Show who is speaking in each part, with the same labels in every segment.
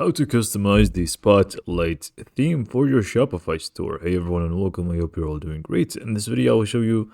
Speaker 1: How to customize the Spotlight theme for your Shopify store. Hey everyone and welcome, I hope you're all doing great. In this video I will show you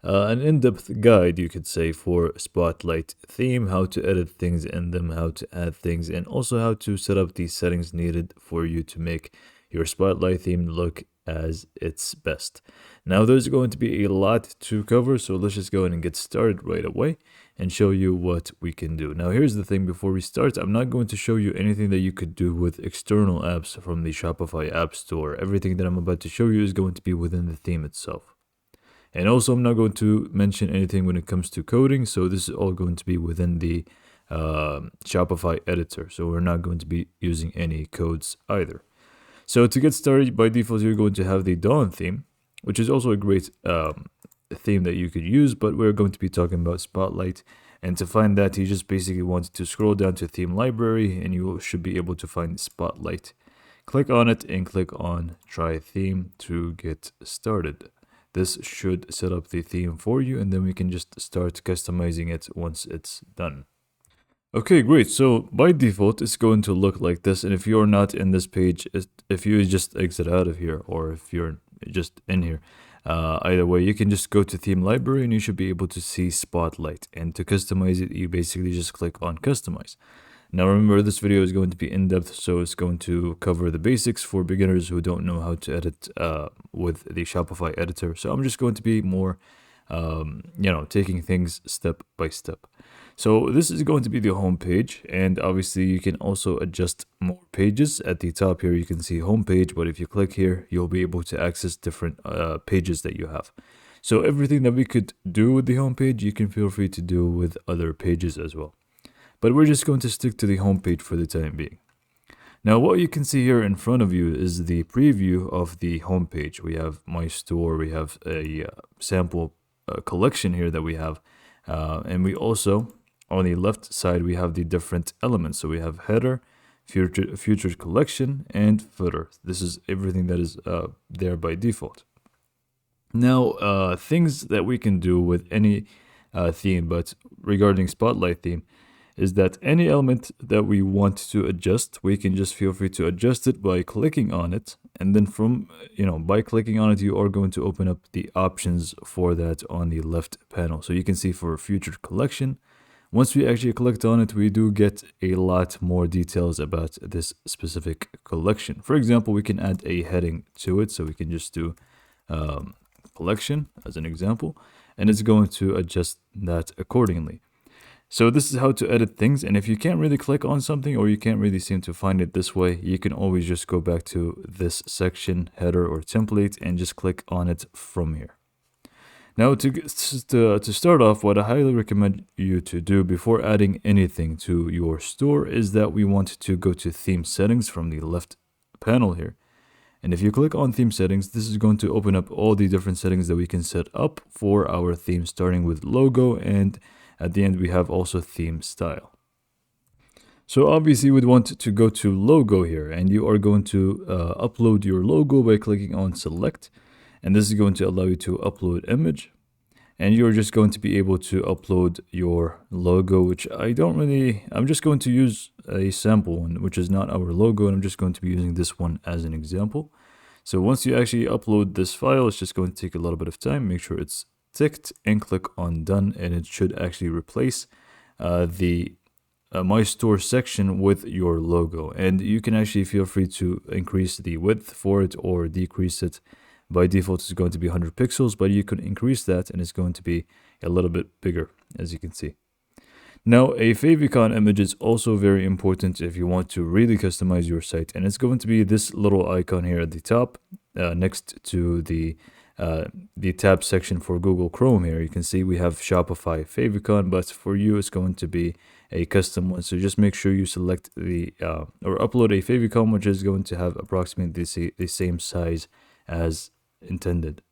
Speaker 1: an in-depth guide, you could say, for Spotlight theme, how to edit things in them, how to add things, and also how to set up the settings needed for you to make your Spotlight theme look as its best. Now there's going to be a lot to cover, so let's just go ahead and get started right away and show you what we can do. Now here's the thing, before we start, I'm not going to show you anything that you could do with external apps from the Shopify App Store. Everything that I'm about to show you is going to be within the theme itself. And also I'm not going to mention anything when it comes to coding, so this is all going to be within the Shopify editor, so we're not going to be using any codes either. So to get started, by default you're going to have the Dawn theme, which is also a great theme that you could use, but we're going to be talking about Spotlight. And to find that, you just basically want to scroll down to theme library and you should be able to find Spotlight. Click on it and click on try theme to get started. This should set up the theme for you, and then we can just start customizing it once it's done. Okay, great. So by default, it's going to look like this. And if you're not in this page, if you just exit out of here, or if you're just in here, either way, you can just go to theme library and you should be able to see Spotlight. And to customize it, you basically just click on customize. Now remember, this video is going to be in-depth, so it's going to cover the basics for beginners who don't know how to edit with the Shopify editor. So I'm just going to be more, taking things step by step. So this is going to be the home page, and obviously you can also adjust more pages. At the top here you can see home page, but if you click here you'll be able to access different pages that you have. So everything that we could do with the home page, you can feel free to do with other pages as well. But we're just going to stick to the home page for the time being. Now what you can see here in front of you is the preview of the home page. We have my store, we have a sample collection here that we have, and we also, on the left side, we have the different elements. So we have header, featured collection, and footer. This is everything that is there by default. Now, things that we can do with any theme, but regarding Spotlight theme, is that any element that we want to adjust, we can just feel free to adjust it by clicking on it. And then by clicking on it, you are going to open up the options for that on the left panel. So you can see for featured collection, once we actually clicked on it, we do get a lot more details about this specific collection. For example, we can add a heading to it. So we can just do collection as an example, and it's going to adjust that accordingly. So this is how to edit things, and if you can't really click on something or you can't really seem to find it this way, you can always just go back to this section, header or template, and just click on it from here. Now to start off, what I highly recommend you to do before adding anything to your store is that we want to go to theme settings from the left panel here. And if you click on theme settings, this is going to open up all the different settings that we can set up for our theme, starting with logo, and at the end we have also theme style. So obviously we'd want to go to logo here, and you are going to upload your logo by clicking on select, and this is going to allow you to upload image, and you're just going to be able to upload your logo, which I'm just going to use a sample one, which is not our logo, and I'm just going to be using this one as an example. So once you actually upload this file, it's just going to take a little bit of time. Make sure it's ticked and click on done, and it should actually replace the my store section with your logo. And you can actually feel free to increase the width for it or decrease it. By default it's going to be 100 pixels, but you can increase that and it's going to be a little bit bigger, as you can see. Now a favicon image is also very important if you want to really customize your site, and it's going to be this little icon here at the top next to the tab section for Google Chrome. Here you can see we have Shopify favicon, but for you it's going to be a custom one. So just make sure you select the or upload a favicon which is going to have approximately the same size as intended.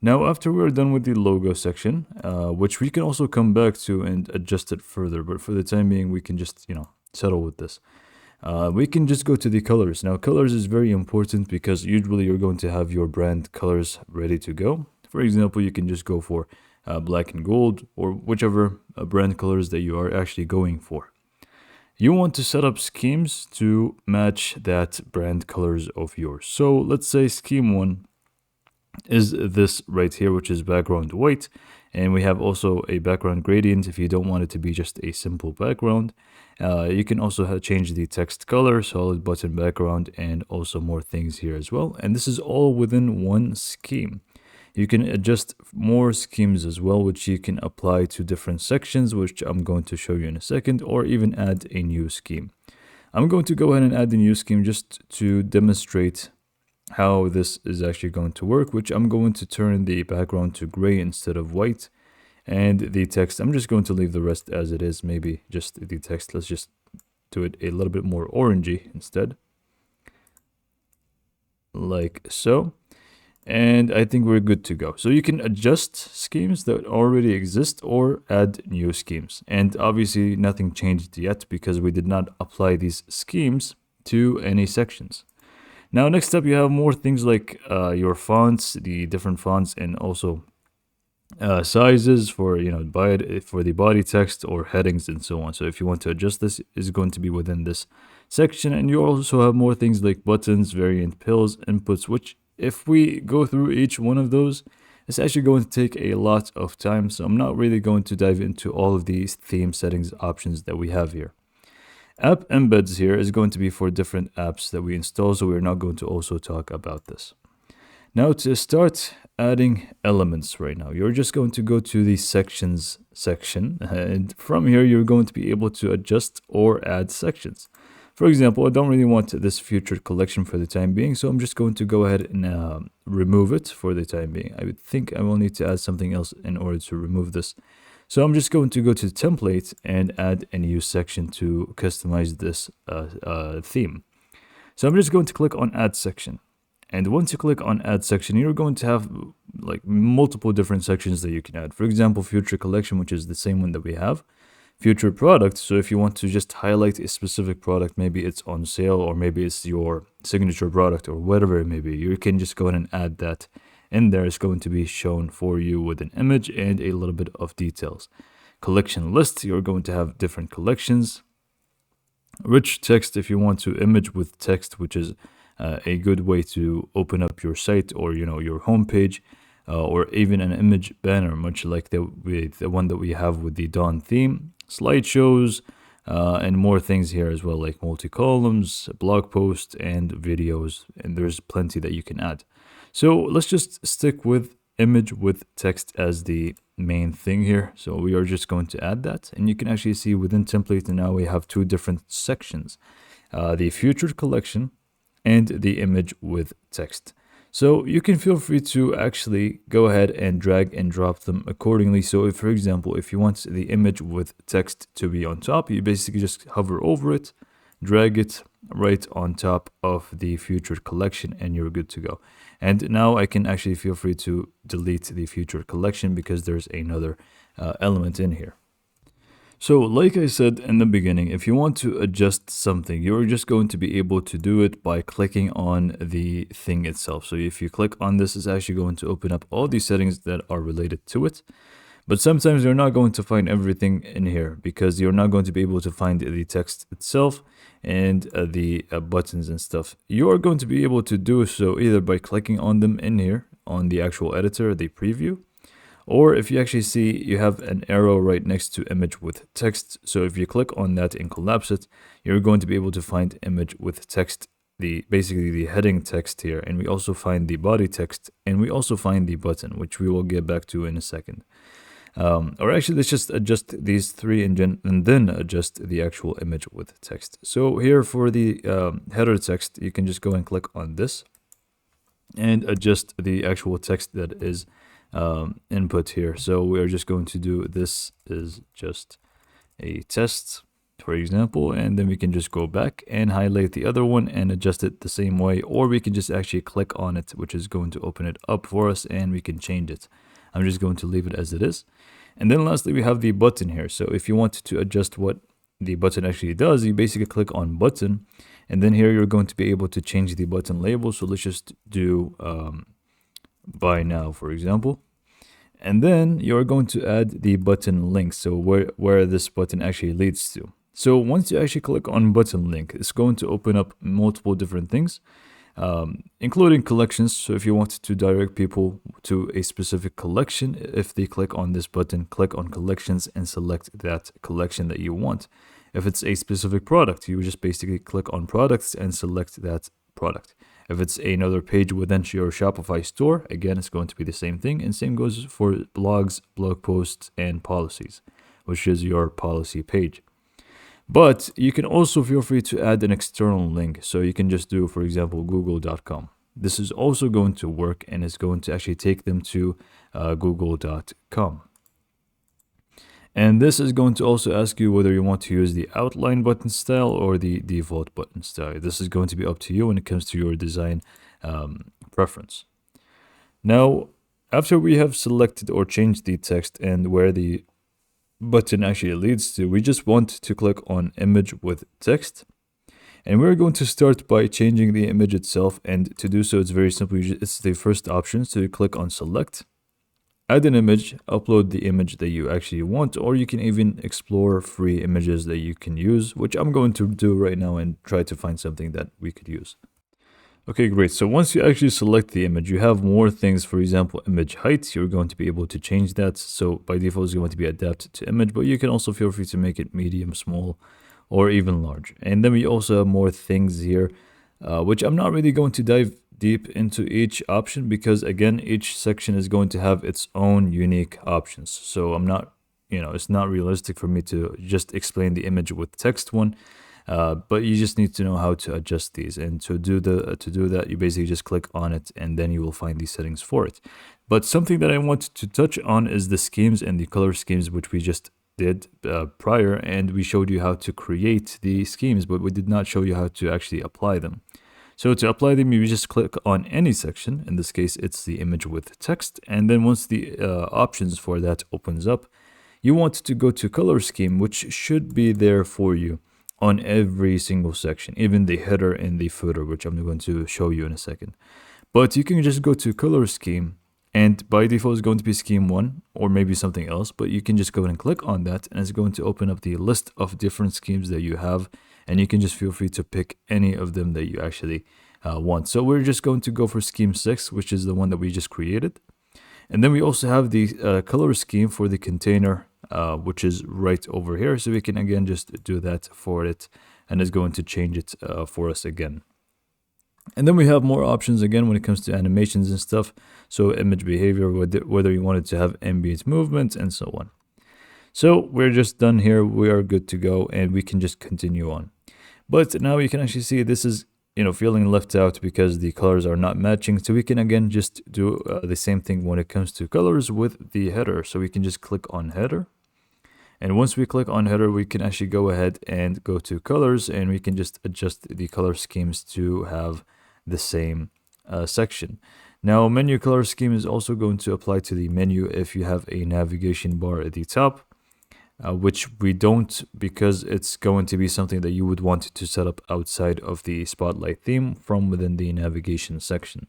Speaker 1: Now after we're done with the logo section, which we can also come back to and adjust it further, but for the time being we can just settle with this. We can just go to the colors. Now colors is very important because usually you're going to have your brand colors ready to go. For example, you can just go for black and gold, or whichever brand colors that you are actually going for. you want to set up schemes to match that brand colors of yours. So let's say scheme 1 is this right here, which is background white. And we have also a background gradient if you don't want it to be just a simple background. You can also change the text color, solid button background, and also more things here as well. And this is all within one scheme. You can adjust more schemes as well, which you can apply to different sections, which I'm going to show you in a second, or even add a new scheme. I'm going to go ahead and add a new scheme just to demonstrate how this is actually going to work, which I'm going to turn the background to gray instead of white. And the text, I'm just going to leave the rest as it is, maybe just the text. Let's just do it a little bit more orangey instead. Like so. And I think we're good to go. So you can adjust schemes that already exist or add new schemes. And obviously nothing changed yet because we did not apply these schemes to any sections. Now, next up, you have more things like your fonts, the different fonts, and also sizes for for the body text or headings and so on. So if you want to adjust this, is going to be within this section. And you also have more things like buttons, variant pills, inputs, which if we go through each one of those, it's actually going to take a lot of time. So I'm not really going to dive into all of these theme settings options that we have here. App embeds here is going to be for different apps that we install, so we're not going to also talk about this. Now to start adding elements right now, you're just going to go to the sections section, and from here you're going to be able to adjust or add sections. For example, I don't really want this featured collection for the time being, so I'm just going to go ahead and remove it for the time being. I would think I will need to add something else in order to remove this. So I'm just going to go to template and add a new section to customize this theme. So I'm just going to click on add section. And once you click on add section, you're going to have like multiple different sections that you can add. For example, future collection, which is the same one that we have. Future product. So if you want to just highlight a specific product, maybe it's on sale or maybe it's your signature product or whatever it may be, you can just go ahead and add that in there. Is going to be shown for you with an image and a little bit of details. Collection list, you're going to have different collections. Rich text, if you want to image with text, which is a good way to open up your site or your homepage, or even an image banner, much like the one that we have with the Dawn theme. Slideshows, and more things here as well, like multi-columns, blog posts, and videos, and there's plenty that you can add. So let's just stick with image with text as the main thing here. So we are just going to add that, and you can actually see within template, and now we have two different sections, the featured collection and the image with text. So you can feel free to actually go ahead and drag and drop them accordingly. So if, for example, if you want the image with text to be on top, you basically just hover over it, drag it right on top of the featured collection, and you're good to go. And now I can actually feel free to delete the featured collection because there's another element in here. So like I said in the beginning, if you want to adjust something, you're just going to be able to do it by clicking on the thing itself. So if you click on this, it's actually going to open up all these settings that are related to it. But sometimes you're not going to find everything in here because you're not going to be able to find the text itself and the buttons and stuff. You are going to be able to do so either by clicking on them in here on the actual editor, the preview, or if you actually see you have an arrow right next to image with text. So if you click on that and collapse it, you're going to be able to find image with text, basically the heading text here. And we also find the body text, and we also find the button, which we will get back to in a second. Or actually, let's just adjust these three and then adjust the actual image with text. So here for the header text, you can just go and click on this and adjust the actual text that is input here. So we are just going to do this is just a test, for example, and then we can just go back and highlight the other one and adjust it the same way, or we can just actually click on it, which is going to open it up for us, and we can change it. I'm just going to leave it as it is. And then lastly, we have the button here. So if you want to adjust what the button actually does, you basically click on button, and then here you're going to be able to change the button label. So let's just do buy now, for example. And then you're going to add the button link, so where this button actually leads to. So once you actually click on button link, it's going to open up multiple different things, including collections. So if you want to direct people to a specific collection, if they click on this button, click on collections and select that collection that you want. If it's a specific product, you just basically click on products and select that product. If it's another page within your Shopify store, again, it's going to be the same thing. And same goes for blogs, blog posts, and policies, which is your policy page. But you can also feel free to add an external link. So you can just do, for example, google.com. This is also going to work and it's going to actually take them to google.com. And this is going to also ask you whether you want to use the outline button style or the default button style. This is going to be up to you when it comes to your design preference. Now, after we have selected or changed the text and where the button actually leads to, we just want to click on image with text. And we're going to start by changing the image itself. And to do so, it's very simple. It's the first option. So you click on select, add an image, upload the image that you actually want, or you can even explore free images that you can use, which I'm going to do right now and try to find something that we could use. Okay, great. So once you actually select the image, you have more things. For example, image height, you're going to be able to change that. So by default, it's going to be adapted to image, but you can also feel free to make it medium, small, or even large. And then we also have more things here, which I'm not really going to dive deep into each option because again, each section is going to have its own unique options. So I'm not, it's not realistic for me to just explain the image with text one. But you just need to know how to adjust these, and to do that, you basically just click on it, and then you will find these settings for it. But something that I want to touch on is the schemes and the color schemes, which we just did prior, and we showed you how to create the schemes, but we did not show you how to actually apply them. So to apply them, you just click on any section. In this case, it's the image with text, and then once the options for that opens up, you want to go to color scheme, which should be there for you on every single section, even the header and the footer, which I'm going to show you in a second. But you can just go to color scheme, and by default it's going to be scheme 1 or maybe something else, but you can just go ahead and click on that, and it's going to open up the list of different schemes that you have, and you can just feel free to pick any of them that you actually want. So we're just going to go for scheme 6, which is the one that we just created. And then we also have the color scheme for the container, which is right over here. So we can again just do that for it, and it's going to change it for us again. And then we have more options again when it comes to animations and stuff. So image behavior, whether you wanted to have ambient movement and so on. So we're just done here. We are good to go, and we can just continue on. But now you can actually see this is feeling left out because the colors are not matching. So we can again just do the same thing when it comes to colors with the header. So we can just click on header. And once we click on header, we can actually go ahead and go to colors, and we can just adjust the color schemes to have the same section. Now, menu color scheme is also going to apply to the menu if you have a navigation bar at the top. Which we don't, because it's going to be something that you would want to set up outside of the Spotlight theme from within the navigation section.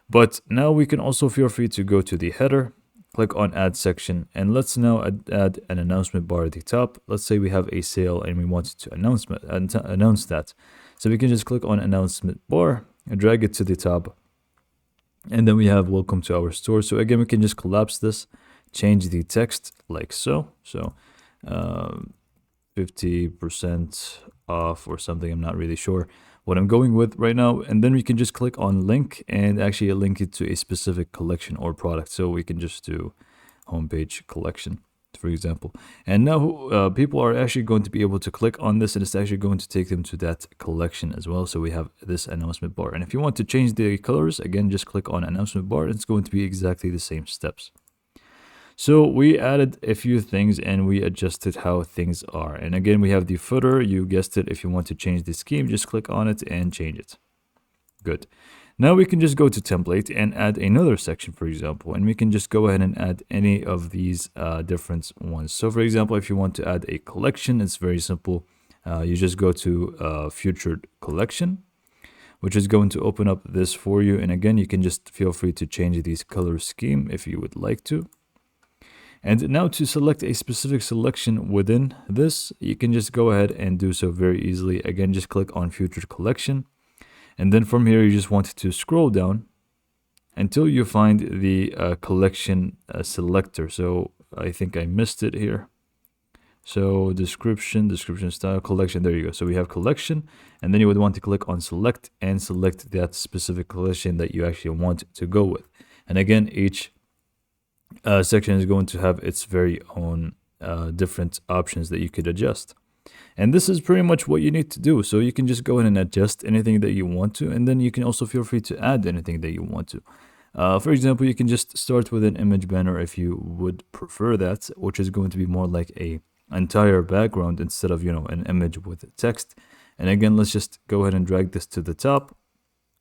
Speaker 1: But now we can also feel free to go to the header, click on add section, and let's now add an announcement bar at the top. Let's say we have a sale and we want to announce that. So we can just click on announcement bar and drag it to the top. And then we have welcome to our store. So again, we can just collapse this, change the text like so. So 50% off or something. I'm not really sure what I'm going with right now. And then we can just click on link and actually link it to a specific collection or product. So we can just do homepage collection, for example. And now people are actually going to be able to click on this, and it's actually going to take them to that collection as well. So we have this announcement bar. And if you want to change the colors, again, just click on announcement bar. It's going to be exactly the same steps. So we added a few things and we adjusted how things are. And again, we have the footer. You guessed it. If you want to change the scheme, just click on it and change it. Good. Now we can just go to template and add another section, for example, and we can just go ahead and add any of these different ones. So for example, if you want to add a collection, it's very simple. You just go to featured collection, which is going to open up this for you. And again, you can just feel free to change these color scheme if you would like to. And now to select a specific selection within this, you can just go ahead and do so very easily. Again, just click on Future Collection. And then from here, you just want to scroll down until you find the collection selector. So I think I missed it here. So description style, collection, there you go. So we have collection, and then you would want to click on select and select that specific collection that you actually want to go with. And again, each section is going to have its very own different options that you could adjust. And this is pretty much what you need to do. So you can just go in and adjust anything that you want to, and then you can also feel free to add anything that you want to. For example, you can just start with an image banner if you would prefer that, which is going to be more like a entire background instead of, an image with text. And again, let's just go ahead and drag this to the top,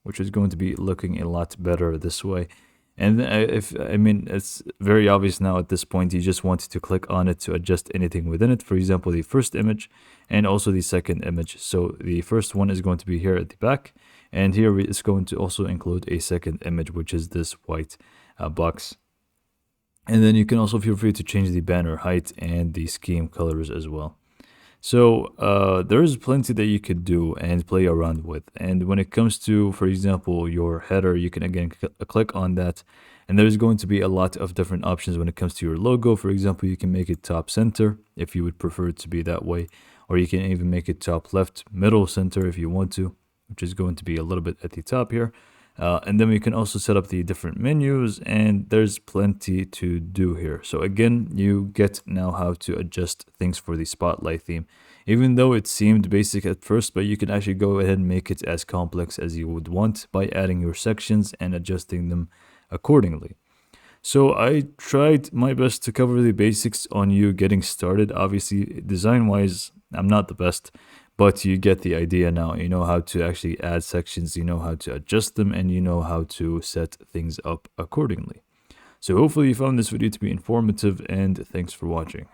Speaker 1: which is going to be looking a lot better this way. And it's very obvious now at this point, you just want to click on it to adjust anything within it. For example, the first image and also the second image. So the first one is going to be here at the back, and here it's going to also include a second image, which is this white box. And then you can also feel free to change the banner height and the scheme colors as well. So there's plenty that you could do and play around with. And when it comes to, for example, your header, you can again click on that. And there's going to be a lot of different options when it comes to your logo. For example, you can make it top center if you would prefer it to be that way. Or you can even make it top left, middle center if you want to, which is going to be a little bit at the top here. And then we can also set up the different menus, and there's plenty to do here. So again, you get now how to adjust things for the Spotlight theme, even though it seemed basic at first, but you can actually go ahead and make it as complex as you would want by adding your sections and adjusting them accordingly. So I tried my best to cover the basics on you getting started. Obviously, design-wise, I'm not the best, but you get the idea now. You know how to actually add sections, you know how to adjust them, and you know how to set things up accordingly. So hopefully you found this video to be informative, and thanks for watching.